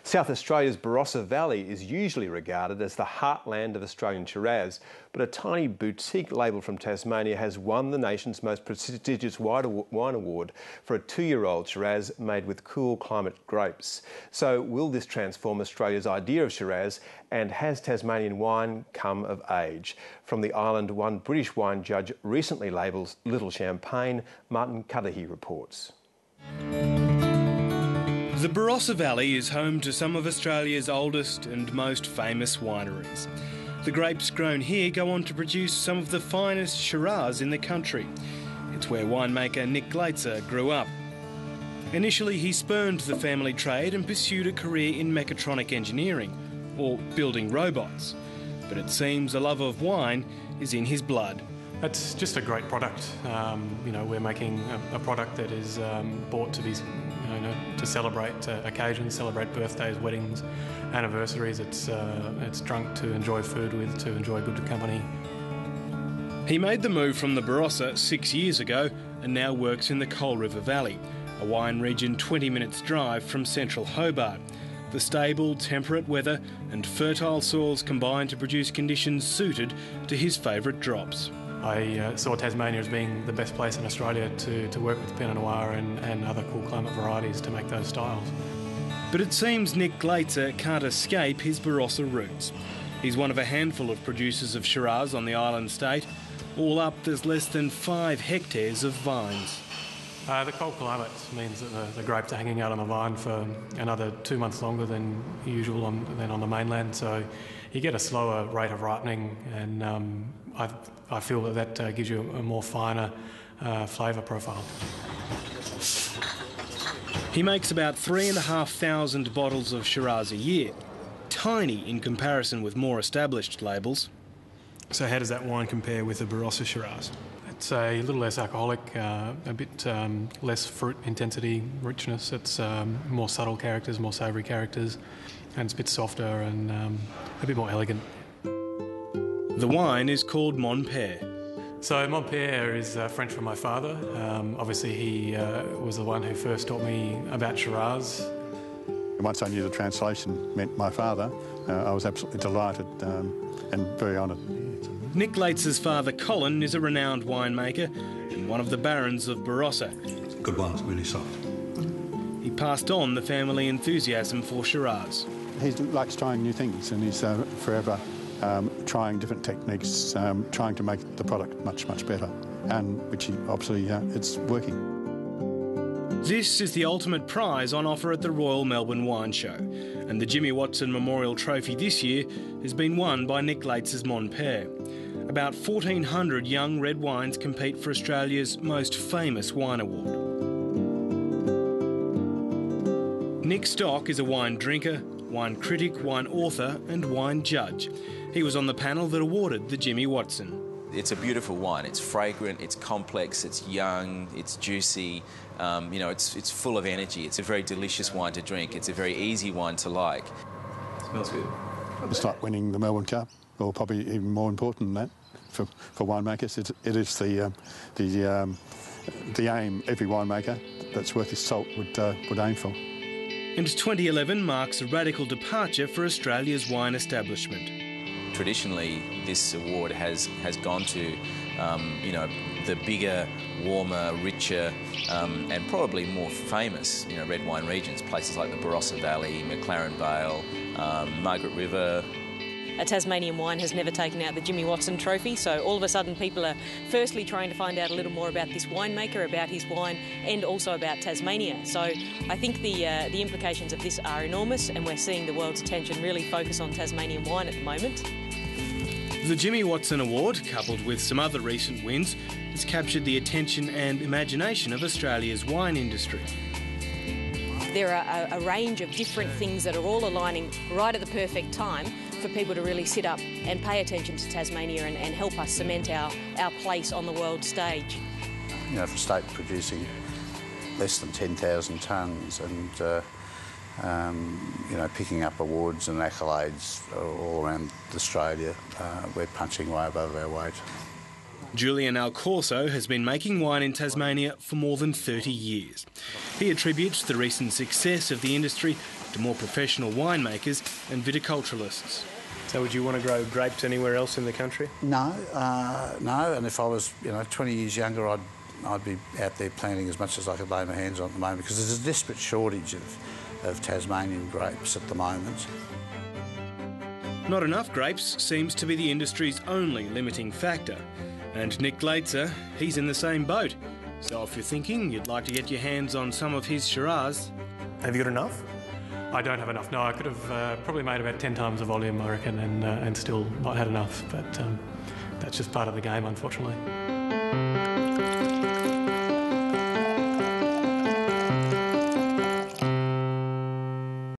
South Australia's Barossa Valley is usually regarded as the heartland of Australian Shiraz, but a tiny boutique label from Tasmania has won the nation's most prestigious wine award for a 2-year-old Shiraz made with cool climate grapes. So will this transform Australia's idea of Shiraz, and has Tasmanian wine come of age? From the island, one British wine judge recently labelled Little Champagne. Martin Cudahy reports. The Barossa Valley is home to some of Australia's oldest and most famous wineries. The grapes grown here go on to produce some of the finest Shiraz in the country. It's where winemaker Nick Glaetzer grew up. Initially, he spurned the family trade and pursued a career in mechatronic engineering, or building robots. But it seems a love of wine is in his blood. It's just a great product. We're making a product that is bought to be, to celebrate occasions, celebrate birthdays, weddings, anniversaries. It's drunk to enjoy food with, to enjoy good company. He made the move from the Barossa 6 years ago and now works in the Coal River Valley, a wine region 20 minutes drive from central Hobart. The stable, temperate weather and fertile soils combine to produce conditions suited to his favourite drops. I saw Tasmania as being the best place in Australia to work with Pinot Noir and other cool climate varieties to make those styles. But it seems Nick Glaetzer can't escape his Barossa roots. He's one of a handful of producers of Shiraz on the island state. All up, there's less than 5 hectares of vines. The cold climate means that the grapes are hanging out on the vine for another 2 months longer than usual than on the mainland, so you get a slower rate of ripening, and I feel that gives you a more finer flavour profile. He makes about 3,500 bottles of Shiraz a year, tiny in comparison with more established labels. So how does that wine compare with the Barossa Shiraz? It's a little less alcoholic, a bit less fruit intensity, richness. It's more subtle characters, more savoury characters, and it's a bit softer and a bit more elegant. The wine is called Monpere. So Monpere is French for my father. Obviously he was the one who first taught me about Shiraz. Once I knew the translation meant my father, I was absolutely delighted and very honoured. Nick Glaetzer's father, Colin, is a renowned winemaker and one of the barons of Barossa. It's a good one, it's really soft. He passed on the family enthusiasm for Shiraz. He likes trying new things, and he's forever trying different techniques, trying to make the product much, much better, and which he, obviously it's working. This is the ultimate prize on offer at the Royal Melbourne Wine Show, and the Jimmy Watson Memorial Trophy this year has been won by Nick Glaetzer's Monpere. About 1,400 young red wines compete for Australia's most famous wine award. Nick Stock is a wine drinker, wine critic, wine author and wine judge. He was on the panel that awarded the Jimmy Watson. It's a beautiful wine. It's fragrant, it's complex, it's young, it's juicy, it's full of energy. It's a very delicious wine to drink. It's a very easy wine to like. Smells good. It's like winning the Melbourne Cup, or probably even more important than that for winemakers. It is the aim every winemaker that's worth his salt would aim for. And 2011 marks a radical departure for Australia's wine establishment. Traditionally, this award has gone to, the bigger, warmer, richer, and probably more famous, red wine regions, places like the Barossa Valley, McLaren Vale, Margaret River. A Tasmanian wine has never taken out the Jimmy Watson Trophy, so all of a sudden people are firstly trying to find out a little more about this winemaker, about his wine, and also about Tasmania. So I think the implications of this are enormous, and we're seeing the world's attention really focus on Tasmanian wine at the moment. The Jimmy Watson Award, coupled with some other recent wins, has captured the attention and imagination of Australia's wine industry. There are a range of different things that are all aligning right at the perfect time for people to really sit up and pay attention to Tasmania and help us cement our place on the world stage. For a state producing less than 10,000 tonnes and picking up awards and accolades all around Australia, we're punching way above our weight. Julian Alcorso has been making wine in Tasmania for more than 30 years. He attributes the recent success of the industry to more professional winemakers and viticulturalists. So would you want to grow grapes anywhere else in the country? No, no. And if I was, 20 years younger, I'd be out there planting as much as I could lay my hands on at the moment, because there's a desperate shortage of Tasmanian grapes at the moment. Not enough grapes seems to be the industry's only limiting factor. And Nick Glaetzer, he's in the same boat. So if you're thinking you'd like to get your hands on some of his Shiraz... Have you got enough? I don't have enough. No, I could have probably made about 10 times the volume, I reckon, and still not had enough. But that's just part of the game, unfortunately.